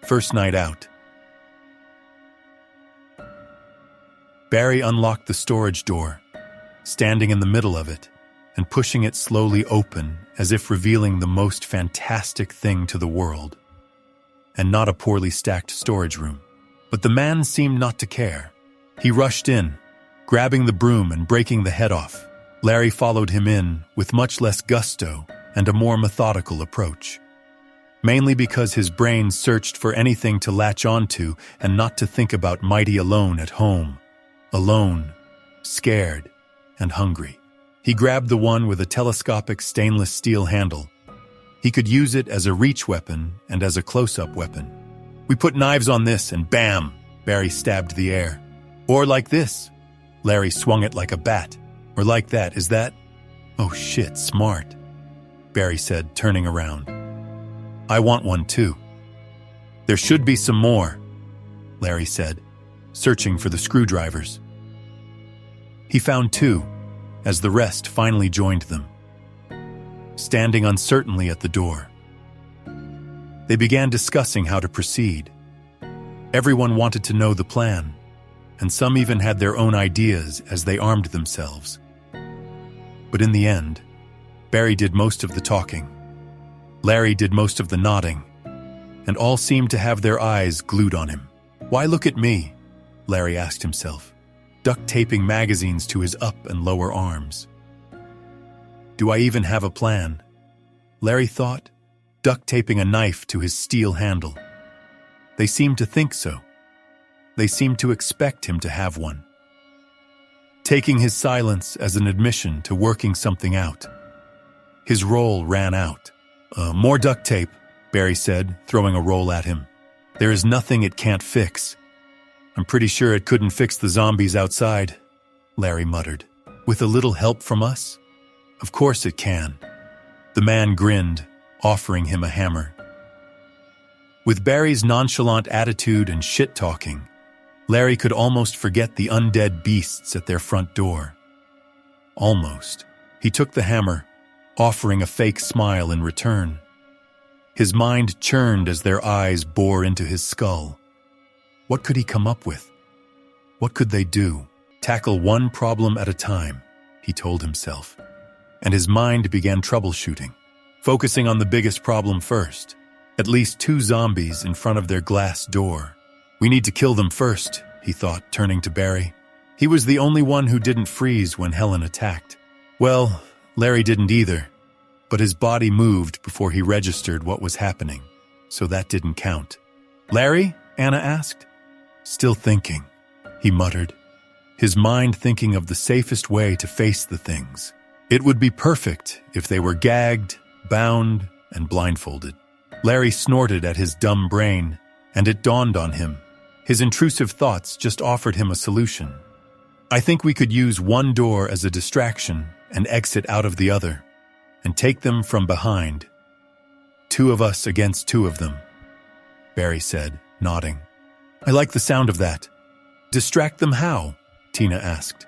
First night out. Barry unlocked the storage door, standing in the middle of it, and pushing it slowly open as if revealing the most fantastic thing to the world. And not a poorly stacked storage room. But the man seemed not to care. He rushed in, grabbing the broom and breaking the head off. Larry followed him in with much less gusto and a more methodical approach. Mainly because his brain searched for anything to latch onto and not to think about mighty alone at home. Alone, scared, and hungry. He grabbed the one with a telescopic stainless steel handle. He could use it as a reach weapon and as a close-up weapon. We put knives on this and bam, Barry stabbed the air. Or like this. Larry swung it like a bat. Or like that, is that? Oh shit, smart, Barry said, turning around. I want one too. There should be some more, Larry said, searching for the screwdrivers. He found two, as the rest finally joined them, standing uncertainly at the door. They began discussing how to proceed. Everyone wanted to know the plan, and some even had their own ideas as they armed themselves. But in the end, Barry did most of the talking. Larry did most of the nodding, and all seemed to have their eyes glued on him. Why look at me? Larry asked himself, duct taping magazines to his up and lower arms. Do I even have a plan? Larry thought, duct taping a knife to his steel handle. They seemed to think so. They seemed to expect him to have one. Taking his silence as an admission to working something out. His roll ran out. More duct tape, Barry said, throwing a roll at him. There is nothing it can't fix. I'm pretty sure it couldn't fix the zombies outside, Larry muttered. With a little help from us? Of course it can. The man grinned, offering him a hammer. With Barry's nonchalant attitude and shit-talking, Larry could almost forget the undead beasts at their front door. Almost. He took the hammer, offering a fake smile in return. His mind churned as their eyes bore into his skull. What could he come up with? What could they do? Tackle one problem at a time, he told himself. And his mind began troubleshooting, focusing on the biggest problem first. At least 2 zombies in front of their glass door. We need to kill them first, he thought, turning to Barry. He was the only one who didn't freeze when Helen attacked. Well, Larry didn't either, but his body moved before he registered what was happening, so that didn't count. Larry? Anna asked. Still thinking, he muttered, his mind thinking of the safest way to face the things. It would be perfect if they were gagged, bound, and blindfolded. Larry snorted at his dumb brain, and it dawned on him. His intrusive thoughts just offered him a solution. I think we could use one door as a distraction and exit out of the other, and take them from behind. 2 of us against 2 of them, Barry said, nodding. I like the sound of that. Distract them how? Tina asked.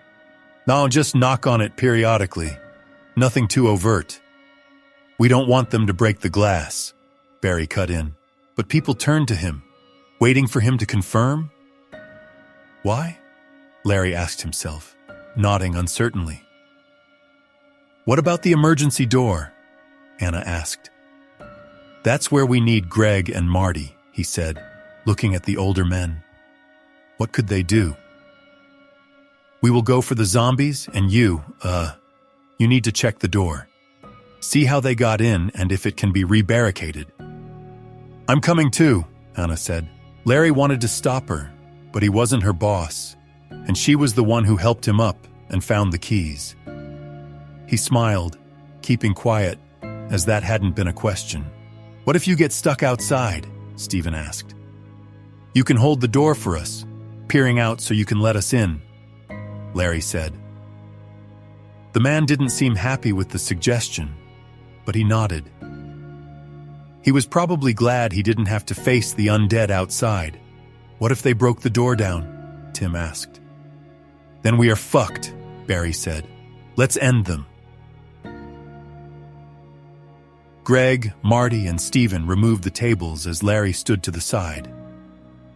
No, just knock on it periodically. Nothing too overt. We don't want them to break the glass, Barry cut in. But people turned to him, waiting for him to confirm. Why? Larry asked himself, nodding uncertainly. What about the emergency door? Anna asked. That's where we need Greg and Marty, he said, looking at the older men. What could they do? We will go for the zombies, and you need to check the door. See how they got in and if it can be rebarricaded. I'm coming too, Anna said. Larry wanted to stop her, but he wasn't her boss, and she was the one who helped him up and found the keys. He smiled, keeping quiet, as that hadn't been a question. What if you get stuck outside? Stephen asked. You can hold the door for us, peering out so you can let us in, Larry said. The man didn't seem happy with the suggestion, but he nodded. He was probably glad he didn't have to face the undead outside. What if they broke the door down? Tim asked. Then we are fucked, Barry said. Let's end them. Greg, Marty, and Stephen removed the tables as Larry stood to the side,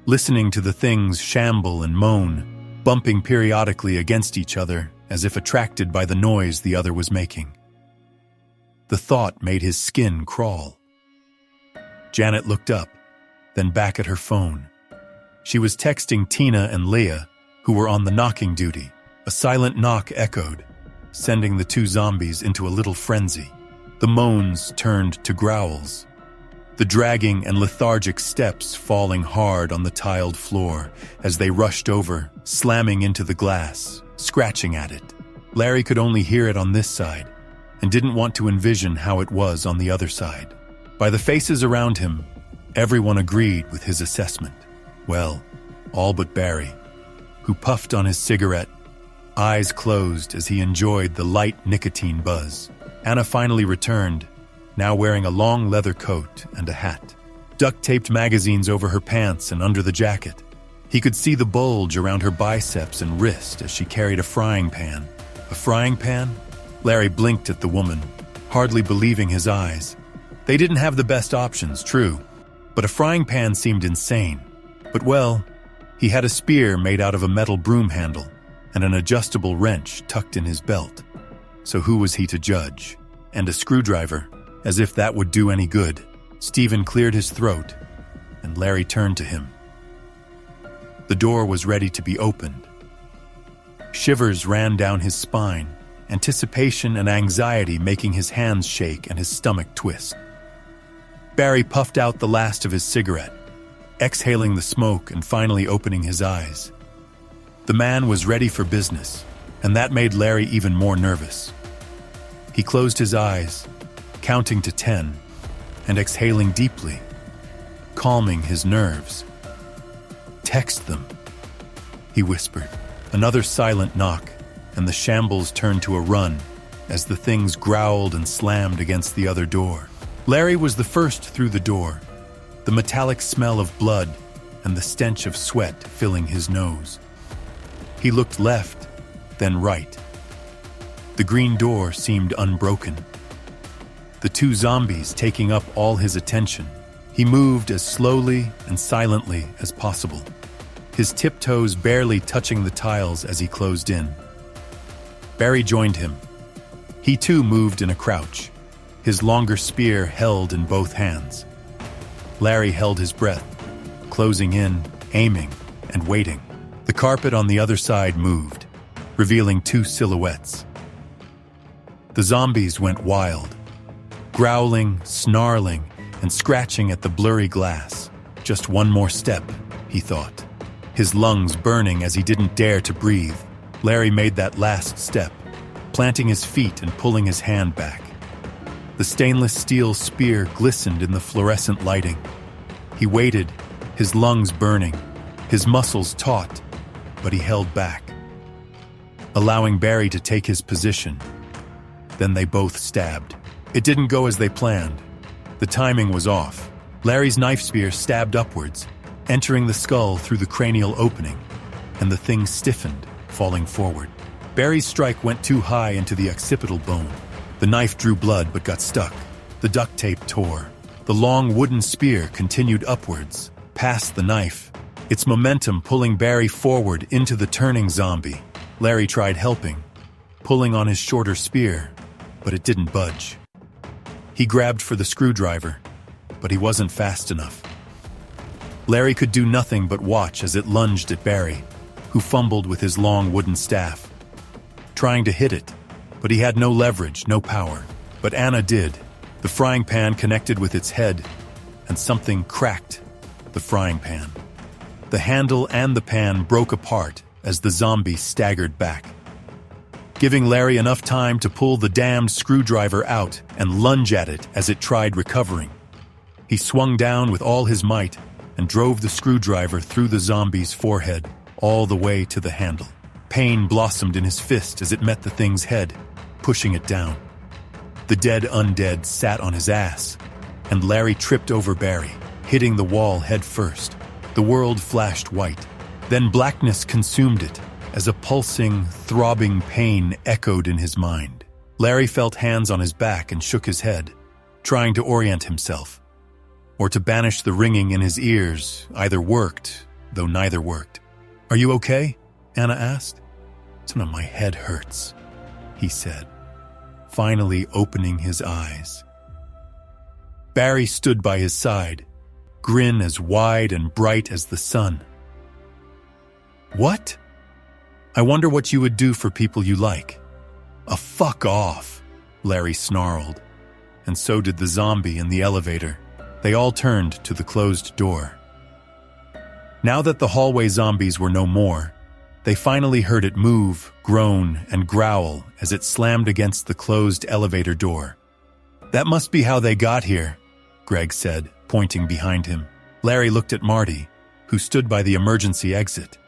listening to the things shamble and moan, bumping periodically against each other as if attracted by the noise the other was making. The thought made his skin crawl. Janet looked up, then back at her phone. She was texting Tina and Leah, who were on the knocking duty. A silent knock echoed, sending the two zombies into a little frenzy. The moans turned to growls, the dragging and lethargic steps falling hard on the tiled floor as they rushed over, slamming into the glass, scratching at it. Larry could only hear it on this side and didn't want to envision how it was on the other side. By the faces around him, everyone agreed with his assessment. Well, all but Barry, who puffed on his cigarette, eyes closed as he enjoyed the light nicotine buzz. Anna finally returned, now wearing a long leather coat and a hat. Duct-taped magazines over her pants and under the jacket. He could see the bulge around her biceps and wrist as she carried a frying pan. A frying pan? Larry blinked at the woman, hardly believing his eyes. They didn't have the best options, true, but a frying pan seemed insane. But well, he had a spear made out of a metal broom handle and an adjustable wrench tucked in his belt. So who was he to judge? And a screwdriver, as if that would do any good. Stephen cleared his throat, and Larry turned to him. The door was ready to be opened. Shivers ran down his spine, anticipation and anxiety making his hands shake and his stomach twist. Barry puffed out the last of his cigarette, exhaling the smoke and finally opening his eyes. The man was ready for business, and that made Larry even more nervous. He closed his eyes, counting to 10, and exhaling deeply, calming his nerves. "Text them," he whispered. Another silent knock, and the shambles turned to a run as the things growled and slammed against the other door. Larry was the first through the door, the metallic smell of blood and the stench of sweat filling his nose. He looked left, then right. The green door seemed unbroken. The two zombies taking up all his attention. He moved as slowly and silently as possible, his tiptoes barely touching the tiles as he closed in. Barry joined him. He too moved in a crouch, his longer spear held in both hands. Larry held his breath, closing in, aiming, and waiting. The carpet on the other side moved, revealing two silhouettes. The zombies went wild, growling, snarling, and scratching at the blurry glass. Just one more step, he thought, his lungs burning as he didn't dare to breathe. Larry made that last step, planting his feet and pulling his hand back. The stainless steel spear glistened in the fluorescent lighting. He waited, his lungs burning, his muscles taut, but he held back, allowing Barry to take his position. Then they both stabbed. It didn't go as they planned. The timing was off. Larry's knife spear stabbed upwards, entering the skull through the cranial opening, and the thing stiffened, falling forward. Barry's strike went too high into the occipital bone. The knife drew blood but got stuck. The duct tape tore. The long wooden spear continued upwards, past the knife, its momentum pulling Barry forward into the turning zombie. Larry tried helping, pulling on his shorter spear, but it didn't budge. He grabbed for the screwdriver, but he wasn't fast enough. Larry could do nothing but watch as it lunged at Barry, who fumbled with his long wooden staff, trying to hit it, but he had no leverage, no power. But Anna did. The frying pan connected with its head, and something cracked the frying pan. The handle and the pan broke apart as the zombie staggered back, giving Larry enough time to pull the damned screwdriver out and lunge at it as it tried recovering. He swung down with all his might and drove the screwdriver through the zombie's forehead all the way to the handle. Pain blossomed in his fist as it met the thing's head, pushing it down. The dead undead sat on his ass, and Larry tripped over Barry, hitting the wall head first. The world flashed white. Then blackness consumed it as a pulsing, throbbing pain echoed in his mind. Larry felt hands on his back and shook his head. trying to orient himself, or to banish the ringing in his ears. Either worked, though neither worked. "Are you okay?" Anna asked. "My head hurts," he said, finally opening his eyes. Barry stood by his side, grin as wide and bright as the sun. "What? I wonder what you would do for people you like." Fuck off," Larry snarled, and so did the zombie in the elevator. They all turned to the closed door. Now that the hallway zombies were no more, they finally heard it move, groan, and growl as it slammed against the closed elevator door. "That must be how they got here," Greg said, pointing behind him. Larry looked at Marty, who stood by the emergency exit.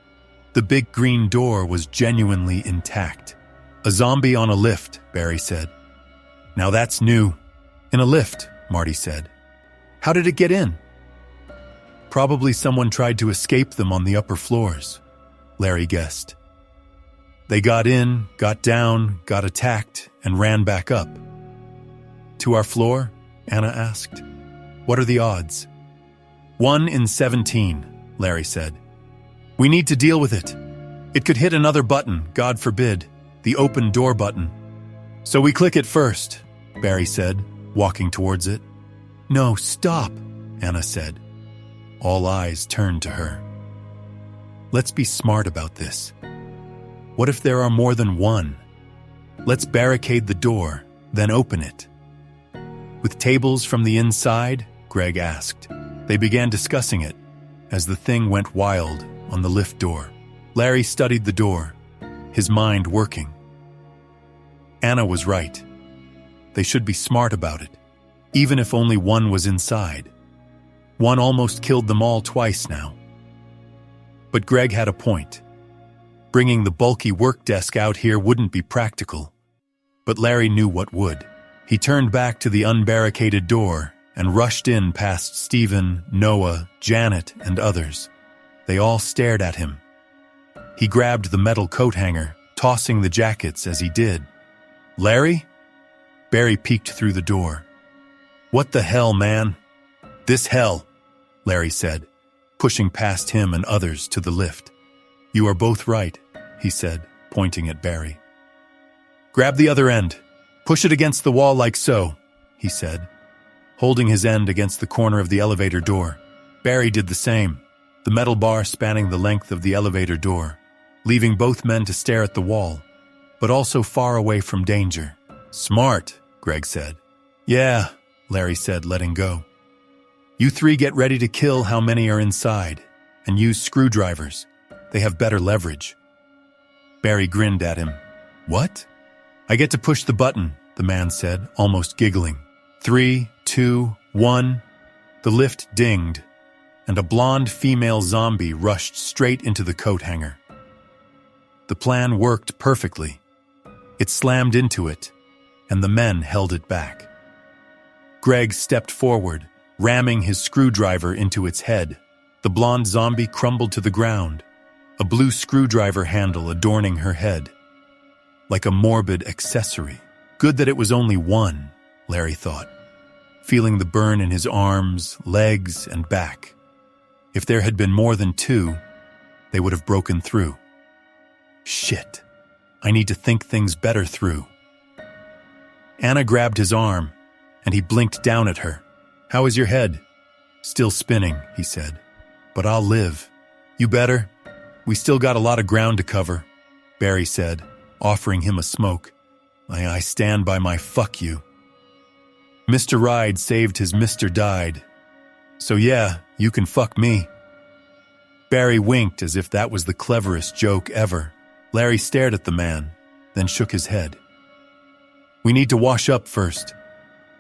The big green door was genuinely intact. "A zombie on a lift," Barry said. "Now that's new." "In a lift," Marty said. "How did it get in?" "Probably someone tried to escape them on the upper floors," Larry guessed. "They got in, got down, got attacked, and ran back up." "To our floor?" Anna asked. "What are the odds?" 1 in 17, Larry said. "We need to deal with it. It could hit another button, God forbid, the open door button." "So we click it first," Barry said, walking towards it. "No, stop," Anna said. All eyes turned to her. "Let's be smart about this. What if there are more than one? Let's barricade the door, then open it." "With tables from the inside?" Greg asked. They began discussing it as the thing went wild on the lift door. Larry studied the door, his mind working. Anna was right. They should be smart about it, even if only one was inside. One almost killed them all twice now. But Greg had a point. Bringing the bulky work desk out here wouldn't be practical. But Larry knew what would. He turned back to the unbarricaded door and rushed in past Stephen, Noah, Janet, and others. They all stared at him. He grabbed the metal coat hanger, tossing the jackets as he did. "Larry?" Barry peeked through the door. "What the hell, man?" "This hell," Larry said, pushing past him and others to the lift. "You are both right," he said, pointing at Barry. "Grab the other end. Push it against the wall like so," he said, holding his end against the corner of the elevator door. Barry did the same, the metal bar spanning the length of the elevator door, leaving both men to stare at the wall, but also far away from danger. "Smart," Greg said. "Yeah," Larry said, letting go. "You three get ready to kill how many are inside, and use screwdrivers. They have better leverage." Barry grinned at him. "What?" "I get to push the button," the man said, almost giggling. 3, 2, 1. The lift dinged, and a blonde female zombie rushed straight into the coat hanger. The plan worked perfectly. It slammed into it, and the men held it back. Greg stepped forward, ramming his screwdriver into its head. The blonde zombie crumbled to the ground, a blue screwdriver handle adorning her head. Like a morbid accessory. Good that it was only one, Larry thought, feeling the burn in his arms, legs, and back. If there had been more than two, they would have broken through. Shit, I need to think things better through. Anna grabbed his arm, and he blinked down at her. "How is your head?" "Still spinning," he said. "But I'll live." "You better. We still got a lot of ground to cover," Barry said, offering him a smoke. I stand by my fuck you. Mr. Ride saved his Mr. Died. So yeah, you can fuck me. Barry winked as if that was the cleverest joke ever. Larry stared at the man, then shook his head. "We need to wash up first."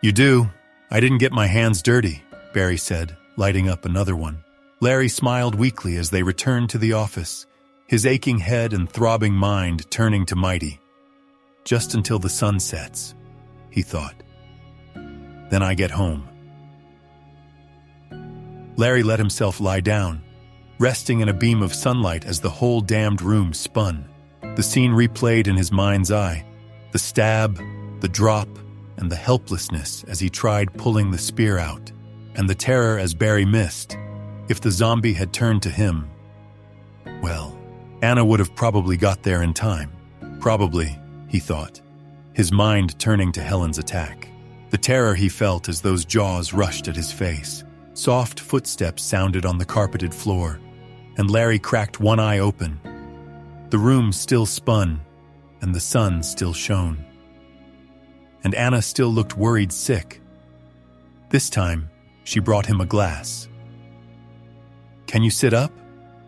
"You do? I didn't get my hands dirty," Barry said, lighting up another one. Larry smiled weakly as they returned to the office, his aching head and throbbing mind turning to Mighty. Just until the sun sets, he thought. Then I get home. Larry let himself lie down, resting in a beam of sunlight as the whole damned room spun. The scene replayed in his mind's eye. The stab, the drop, and the helplessness as he tried pulling the spear out, and the terror as Barry missed. If the zombie had turned to him, well, Anna would have probably got there in time. Probably, he thought, his mind turning to Helen's attack. The terror he felt as those jaws rushed at his face. Soft footsteps sounded on the carpeted floor, and Larry cracked one eye open. The room still spun, and the sun still shone. And Anna still looked worried sick. This time, she brought him a glass. "Can you sit up?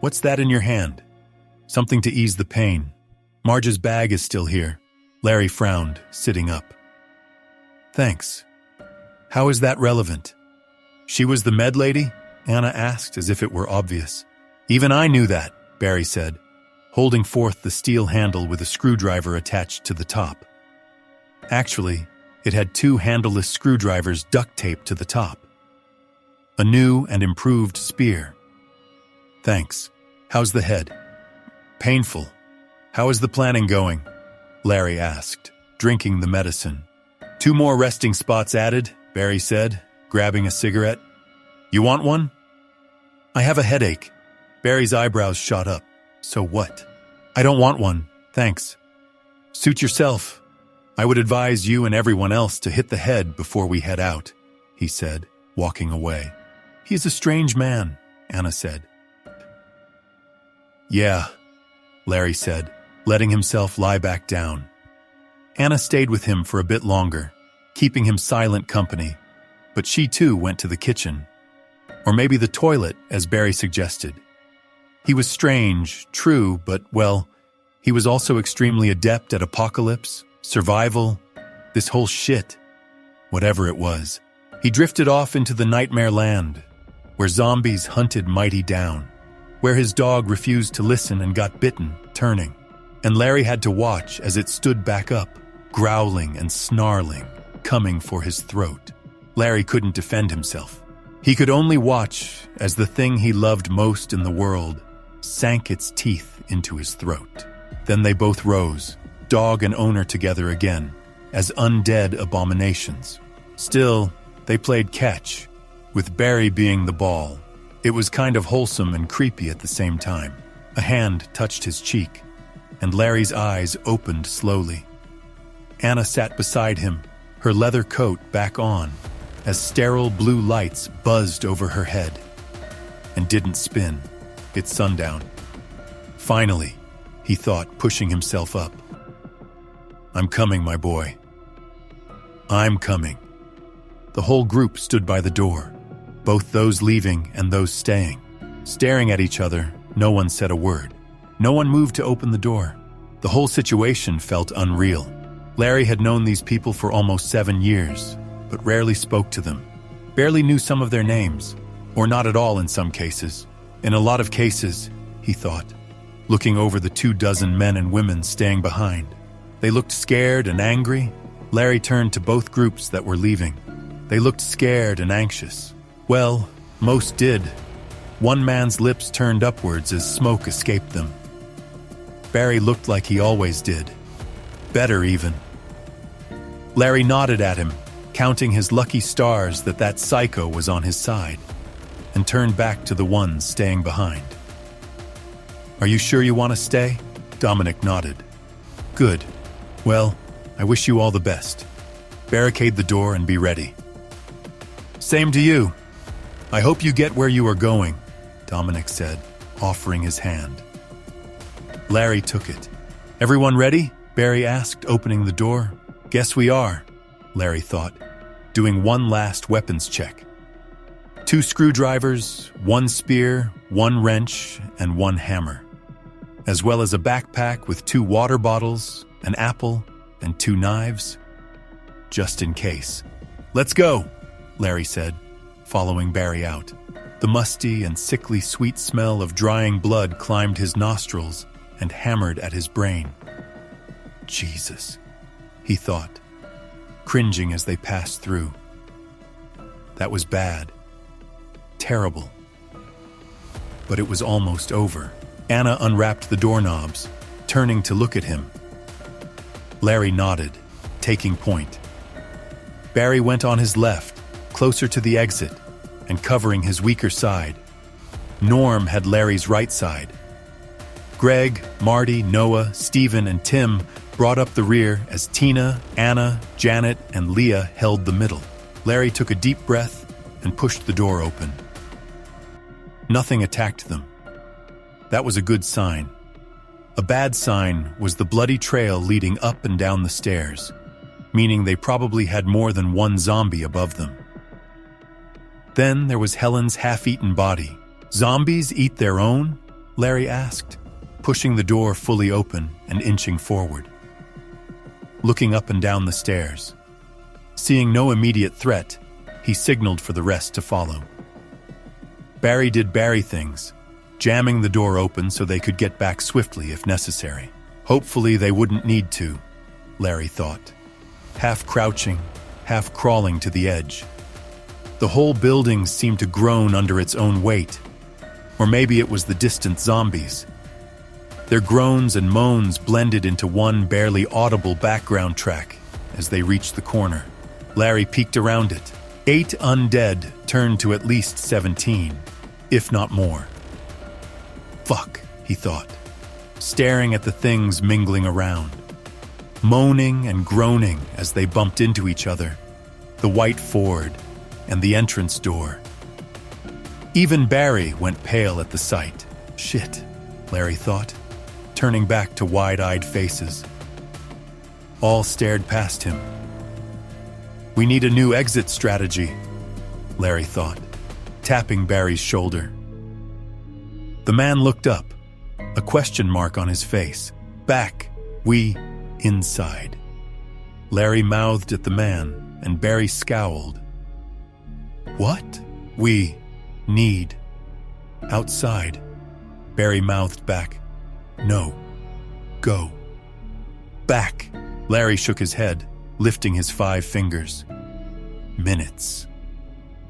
What's that in your hand?" "Something to ease the pain. Marge's bag is still here." Larry frowned, sitting up. "Thanks. How is that relevant?" "She was the med lady?" Anna asked, as if it were obvious. "Even I knew that," Barry said, holding forth the steel handle with a screwdriver attached to the top. Actually, it had 2 handleless screwdrivers duct taped to the top. A new and improved spear. "Thanks. How's the head?" "Painful. How is the planning going?" Larry asked, drinking the medicine. 2 more resting spots added," Barry said, grabbing a cigarette. "You want one?" "I have a headache." Barry's eyebrows shot up. "So what?" "I don't want one, thanks." "Suit yourself. I would advise you and everyone else to hit the head before we head out," he said, walking away. "He's a strange man," Anna said. "Yeah," Larry said, letting himself lie back down. Anna stayed with him for a bit longer, keeping him silent company, but she too went to the kitchen. Or maybe the toilet, as Barry suggested. He was strange, true, but, well, he was also extremely adept at apocalypse, survival, this whole shit. Whatever it was, he drifted off into the nightmare land, where zombies hunted mighty down, where his dog refused to listen and got bitten, turning, and Larry had to watch as it stood back up, growling and snarling, coming for his throat. Larry couldn't defend himself. He could only watch as the thing he loved most in the world sank its teeth into his throat. Then they both rose, dog and owner together again, as undead abominations. Still, they played catch, with Barry being the ball. It was kind of wholesome and creepy at the same time. A hand touched his cheek, and Larry's eyes opened slowly. Anna sat beside him, her leather coat back on, as sterile blue lights buzzed over her head. And didn't spin. It's sundown. Finally, he thought, pushing himself up. "I'm coming, my boy. I'm coming." The whole group stood by the door, both those leaving and those staying. Staring at each other, no one said a word. No one moved to open the door. The whole situation felt unreal. Larry had known these people for almost 7 years, but rarely spoke to them. Barely knew some of their names, or not at all in some cases. In a lot of cases, he thought, looking over the 24 men and women staying behind. They looked scared and angry. Larry turned to both groups that were leaving. They looked scared and anxious. Well, most did. One man's lips turned upwards as smoke escaped them. Barry looked like he always did. Better even. Larry nodded at him, counting his lucky stars that that psycho was on his side, and turned back to the ones staying behind. "Are you sure you want to stay?" Dominic nodded. "Good. Well, I wish you all the best. Barricade the door and be ready." "Same to you. I hope you get where you are going," Dominic said, offering his hand. Larry took it. "Everyone ready?" Barry asked, opening the door. "Guess we are," Larry thought, doing one last weapons check. 2 screwdrivers, 1 spear, 1 wrench, and 1 hammer, as well as a backpack with 2 water bottles, an apple, and 2 knives. Just in case. "Let's go," Larry said, following Barry out. The musty and sickly sweet smell of drying blood climbed his nostrils and hammered at his brain. Jesus, he thought, cringing as they passed through. That was bad. Terrible. But it was almost over. Anna unwrapped the doorknobs, turning to look at him. Larry nodded, taking point. Barry went on his left, closer to the exit, and covering his weaker side. Norm had Larry's right side. Greg, Marty, Noah, Stephen, and Tim brought up the rear as Tina, Anna, Janet, and Leah held the middle. Larry took a deep breath and pushed the door open. Nothing attacked them. That was a good sign. A bad sign was the bloody trail leading up and down the stairs, meaning they probably had more than one zombie above them. Then there was Helen's half-eaten body. "Zombies eat their own?" Larry asked, pushing the door fully open and inching forward. Looking up and down the stairs. Seeing no immediate threat, he signaled for the rest to follow. Barry did Barry things, jamming the door open so they could get back swiftly if necessary. Hopefully they wouldn't need to, Larry thought, half crouching, half crawling to the edge. The whole building seemed to groan under its own weight, or maybe it was the distant zombies. Their groans and moans blended into one barely audible background track as they reached the corner. Larry peeked around it. 8 undead turned to at least 17, if not more. Fuck, he thought, staring at the things mingling around, moaning and groaning as they bumped into each other, the white Ford and the entrance door. Even Barry went pale at the sight. Shit, Larry thought, turning back to wide-eyed faces. All stared past him. We need a new exit strategy, Larry thought, tapping Barry's shoulder. The man looked up, a question mark on his face. Back, we, inside. Larry mouthed at the man, and Barry scowled. What? We need. Outside. Barry mouthed back. No. Go. Back. Larry shook his head, lifting his 5 fingers. Minutes.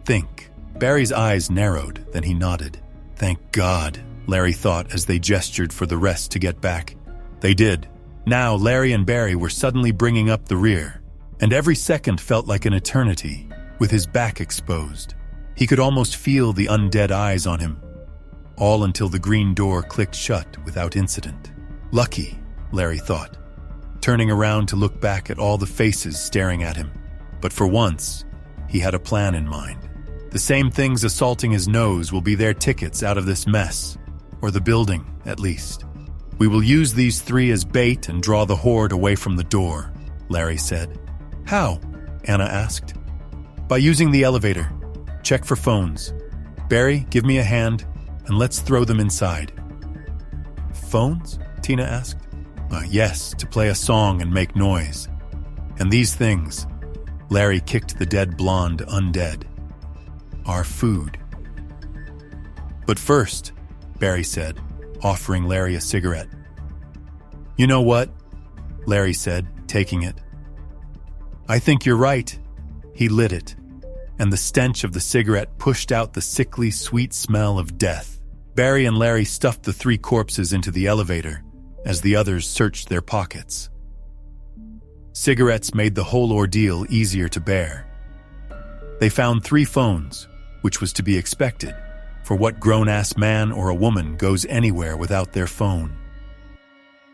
Think. Barry's eyes narrowed, then he nodded. Thank God, Larry thought as they gestured for the rest to get back. They did. Now Larry and Barry were suddenly bringing up the rear, and every second felt like an eternity, with his back exposed. He could almost feel the undead eyes on him, all until the green door clicked shut without incident. Lucky, Larry thought, turning around to look back at all the faces staring at him. But for once, he had a plan in mind. The same things assaulting his nose will be their tickets out of this mess, or the building, at least. We will use these 3 as bait and draw the horde away from the door, Larry said. How? Anna asked. By using the elevator. Check for phones. Barry, give me a hand, and let's throw them inside. Phones? Tina asked. Yes, to play a song and make noise. And these things, Larry kicked the dead blonde undead, are food. But first, Barry said, offering Larry a cigarette. You know what? Larry said, taking it. I think you're right. He lit it, and the stench of the cigarette pushed out the sickly, sweet smell of death. Barry and Larry stuffed the 3 corpses into the elevator as the others searched their pockets. Cigarettes made the whole ordeal easier to bear. They found 3 phones, which was to be expected, for what grown-ass man or a woman goes anywhere without their phone.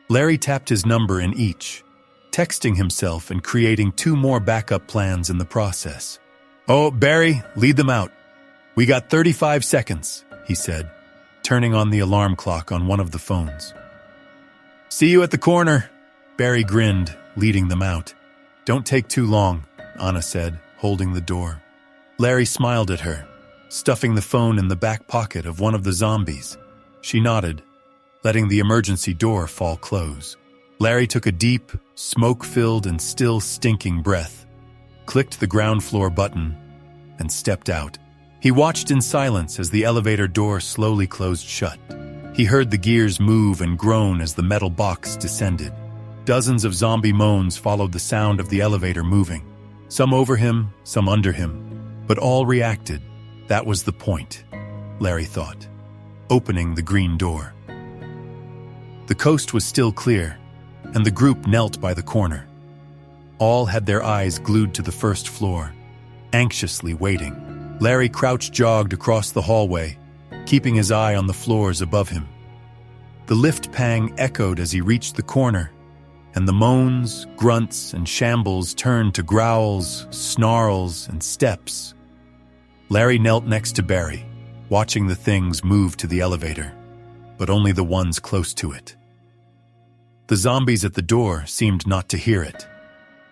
Larry tapped his number in each, texting himself and creating 2 more backup plans in the process. Oh, Barry, lead them out. We got 35 seconds, he said, turning on the alarm clock on one of the phones. See you at the corner, Barry grinned, leading them out. Don't take too long, Anna said, holding the door. Larry smiled at her, stuffing the phone in the back pocket of one of the zombies. She nodded, letting the emergency door fall close. Larry took a deep, smoke-filled and still stinking breath, clicked the ground floor button, and stepped out. He watched in silence as the elevator door slowly closed shut. He heard the gears move and groan as the metal box descended. Dozens of zombie moans followed the sound of the elevator moving, some over him, some under him, but all reacted. That was the point, Larry thought, opening the green door. The coast was still clear, and the group knelt by the corner. All had their eyes glued to the first floor, anxiously waiting. Larry crouch-jogged across the hallway, keeping his eye on the floors above him. The lift pang echoed as he reached the corner, and the moans, grunts, and shambles turned to growls, snarls, and steps. Larry knelt next to Barry, watching the things move to the elevator, but only the ones close to it. The zombies at the door seemed not to hear it,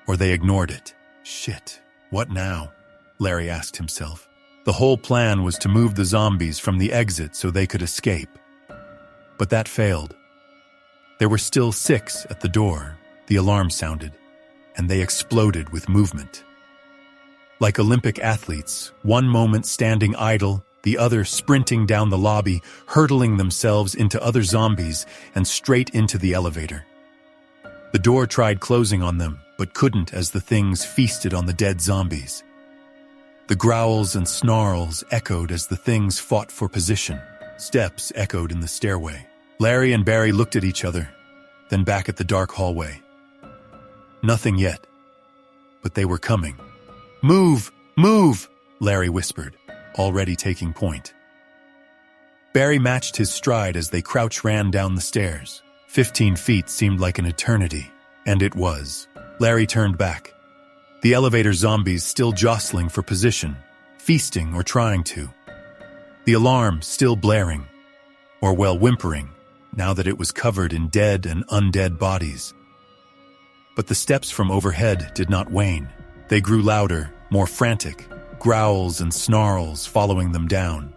or they ignored it. Shit, what now? Larry asked himself. The whole plan was to move the zombies from the exit so they could escape. But that failed. There were still 6 at the door. The alarm sounded, and they exploded with movement. Like Olympic athletes, one moment standing idle, the other sprinting down the lobby, hurtling themselves into other zombies and straight into the elevator. The door tried closing on them, but couldn't as the things feasted on the dead zombies. The growls and snarls echoed as the things fought for position. Steps echoed in the stairway. Larry and Barry looked at each other, then back at the dark hallway. Nothing yet, but they were coming. "Move! Move!" Larry whispered, already taking point. Barry matched his stride as they crouch-ran down the stairs. 15 feet seemed like an eternity, and it was. Larry turned back. The elevator zombies still jostling for position, feasting or trying to. The alarm still blaring, or whimpering, now that it was covered in dead and undead bodies. But the steps from overhead did not wane. They grew louder, more frantic, growls and snarls following them down.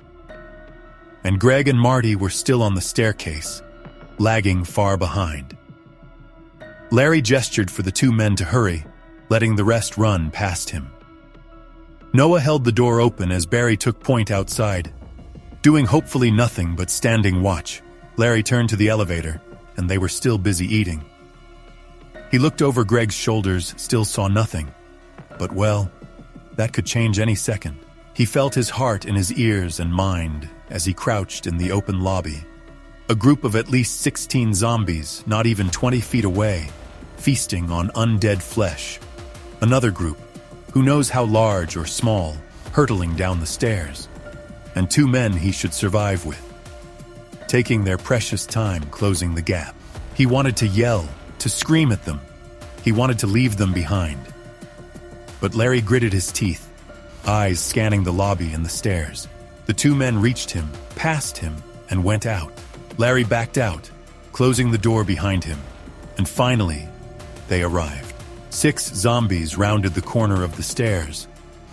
And Greg and Marty were still on the staircase, lagging far behind. Larry gestured for the 2 men to hurry, letting the rest run past him. Noah held the door open as Barry took point outside, doing hopefully nothing but standing watch. Larry turned to the elevator, and they were still busy eating. He looked over Greg's shoulders, still saw nothing. But that could change any second. He felt his heart in his ears and mind as he crouched in the open lobby. A group of at least 16 zombies, not even 20 feet away, feasting on undead flesh. Another group, who knows how large or small, hurtling down the stairs. And 2 men he should survive with, taking their precious time closing the gap. He wanted to yell, to scream at them. He wanted to leave them behind. But Larry gritted his teeth, eyes scanning the lobby and the stairs. The 2 men reached him, passed him, and went out. Larry backed out, closing the door behind him. And finally, they arrived. 6 zombies rounded the corner of the stairs,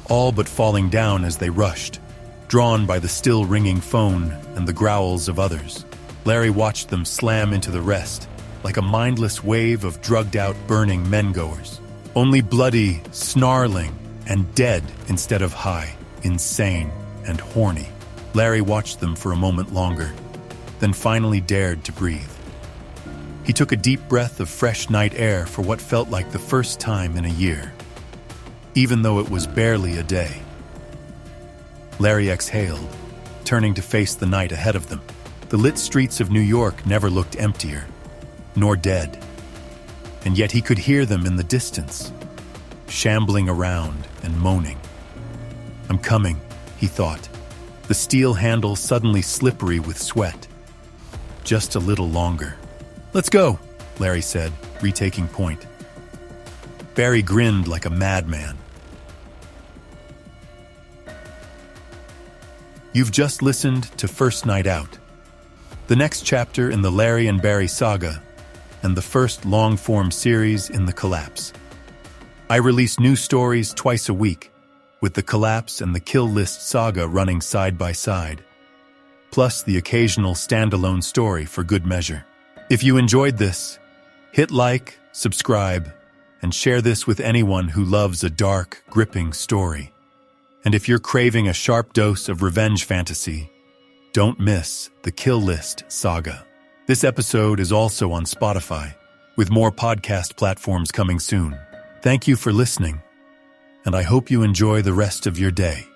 all but falling down as they rushed, drawn by the still ringing phone and the growls of others. Larry watched them slam into the rest, like a mindless wave of drugged-out, burning men-goers. Only bloody, snarling, and dead instead of high, insane, and horny. Larry watched them for a moment longer, then finally dared to breathe. He took a deep breath of fresh night air for what felt like the first time in a year, even though it was barely a day. Larry exhaled, turning to face the night ahead of them. The lit streets of New York never looked emptier, nor dead. And yet he could hear them in the distance, shambling around and moaning. "I'm coming," he thought, the steel handle suddenly slippery with sweat. "Just a little longer." "Let's go," Larry said, retaking point. Barry grinned like a madman. You've just listened to First Night Out, the next chapter in the Larry and Barry saga, and the first long-form series in The Collapse. I release new stories twice a week, with The Collapse and the Kill List saga running side by side, plus the occasional standalone story for good measure. If you enjoyed this, hit like, subscribe, and share this with anyone who loves a dark, gripping story. And if you're craving a sharp dose of revenge fantasy, don't miss the Kill List saga. This episode is also on Spotify, with more podcast platforms coming soon. Thank you for listening, and I hope you enjoy the rest of your day.